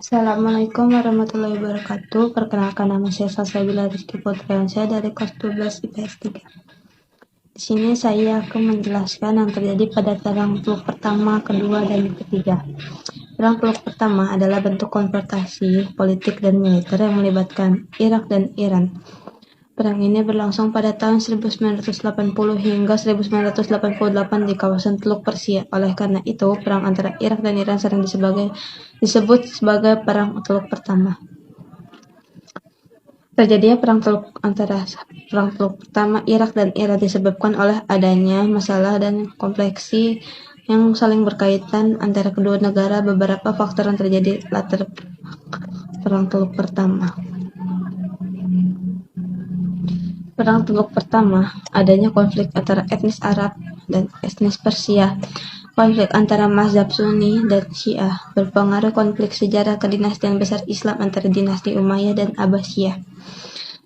Assalamualaikum warahmatullahi wabarakatuh. Perkenalkan, nama saya Salsabila Rizky Putriansyah dari kelas 12 IPS 3. Di sini saya akan menjelaskan yang terjadi pada Perang Teluk pertama, kedua, dan ketiga. Perang Teluk pertama adalah bentuk konfrontasi politik dan militer yang melibatkan Irak dan Iran. Perang ini berlangsung pada tahun 1980 hingga 1988 di kawasan Teluk Persia. Oleh karena itu, perang antara Irak dan Iran sering disebut sebagai Perang Teluk Pertama. Terjadinya perang Teluk pertama Irak dan Iran disebabkan oleh adanya masalah dan kompleksi yang saling berkaitan antara kedua negara. Beberapa faktor yang terjadi latar perang Teluk pertama. Perang Teluk pertama, adanya konflik antara etnis Arab dan etnis Persia. Konflik antara mazhab Sunni dan Syiah berpengaruh konflik sejarah kedinastian besar Islam antara dinasti Umayyah dan Abbasiyah.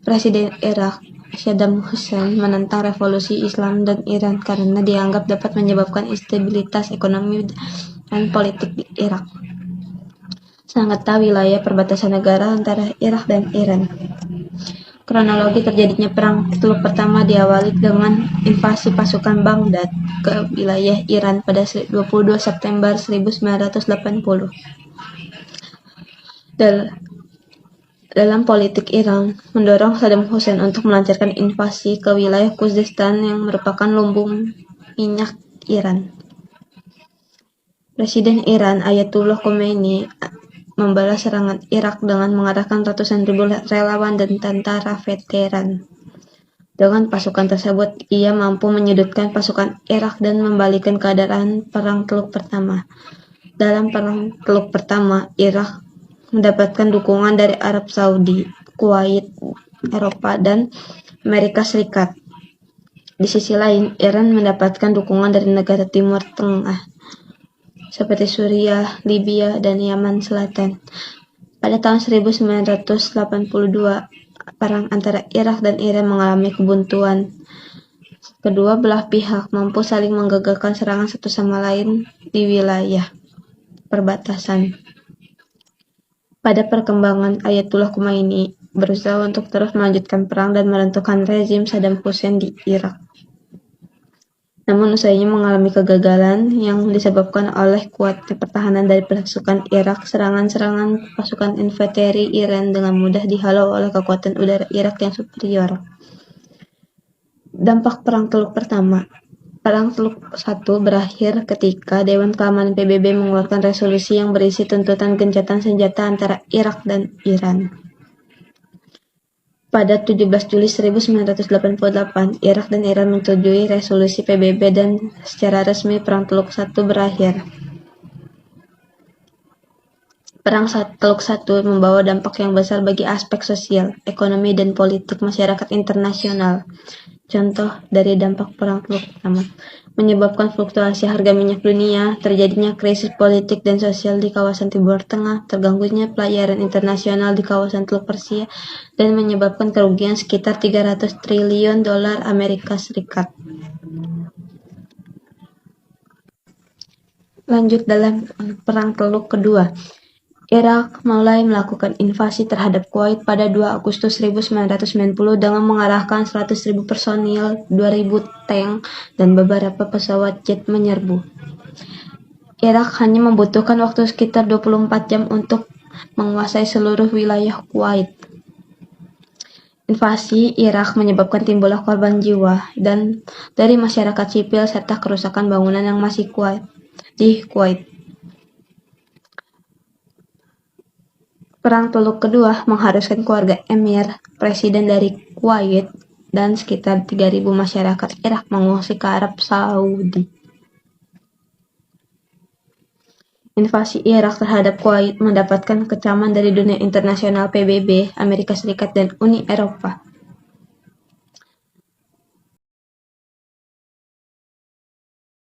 Presiden Irak Saddam Hussein menentang revolusi Islam dan Iran karena dianggap dapat menyebabkan instabilitas ekonomi dan politik di Irak. Sangatlah wilayah perbatasan negara antara Irak dan Iran. Kronologi terjadinya Perang Teluk pertama diawali dengan invasi pasukan Baghdad ke wilayah Iran pada 22 September 1980. Dalam politik Iran, mendorong Saddam Hussein untuk melancarkan invasi ke wilayah Khuzestan yang merupakan lumbung minyak Iran. Presiden Iran Ayatullah Khomeini membalas serangan Irak dengan mengarahkan ratusan ribu relawan dan tentara veteran. Dengan pasukan tersebut, ia mampu menyudutkan pasukan Irak dan membalikkan keadaan Perang Teluk pertama. Dalam Perang Teluk pertama, Irak mendapatkan dukungan dari Arab Saudi, Kuwait, Eropa, dan Amerika Serikat. Di sisi lain, Iran mendapatkan dukungan dari negara Timur Tengah seperti Suriah, Libya, dan Yaman Selatan. Pada tahun 1982, perang antara Irak dan Iran mengalami kebuntuan. Kedua belah pihak mampu saling menggagalkan serangan satu sama lain di wilayah perbatasan. Pada perkembangan, Ayatullah Khomeini berusaha untuk terus melanjutkan perang dan meruntuhkan rezim Saddam Hussein di Irak. Namun usahanya mengalami kegagalan yang disebabkan oleh kuatnya pertahanan dari pasukan Irak. Serangan-serangan pasukan infanteri Iran dengan mudah dihalau oleh kekuatan udara Irak yang superior. Dampak Perang Teluk pertama. Perang Teluk I berakhir ketika Dewan Keamanan PBB mengeluarkan resolusi yang berisi tuntutan gencatan senjata antara Irak dan Iran. Pada 17 Juli 1988, Irak dan Iran menyetujui resolusi PBB dan secara resmi Perang Teluk I berakhir. Perang Teluk I membawa dampak yang besar bagi aspek sosial, ekonomi, dan politik masyarakat internasional. Contoh dari dampak Perang Teluk pertama, menyebabkan fluktuasi harga minyak dunia, terjadinya krisis politik dan sosial di kawasan Timur Tengah, terganggunya pelayaran internasional di kawasan Teluk Persia, dan menyebabkan kerugian sekitar 300 triliun dolar Amerika Serikat. Lanjut dalam Perang Teluk kedua. Irak mulai melakukan invasi terhadap Kuwait pada 2 Agustus 1990 dengan mengarahkan 100.000 personil, 2.000 tank, dan beberapa pesawat jet menyerbu. Irak hanya membutuhkan waktu sekitar 24 jam untuk menguasai seluruh wilayah Kuwait. Invasi Irak menyebabkan timbulnya korban jiwa dan dari masyarakat sipil serta kerusakan bangunan yang masih kuat di Kuwait. Perang Teluk kedua mengharuskan keluarga Emir, presiden dari Kuwait, dan sekitar 3.000 masyarakat Irak mengungsi ke Arab Saudi. Invasi Irak terhadap Kuwait mendapatkan kecaman dari dunia internasional PBB, Amerika Serikat, dan Uni Eropa.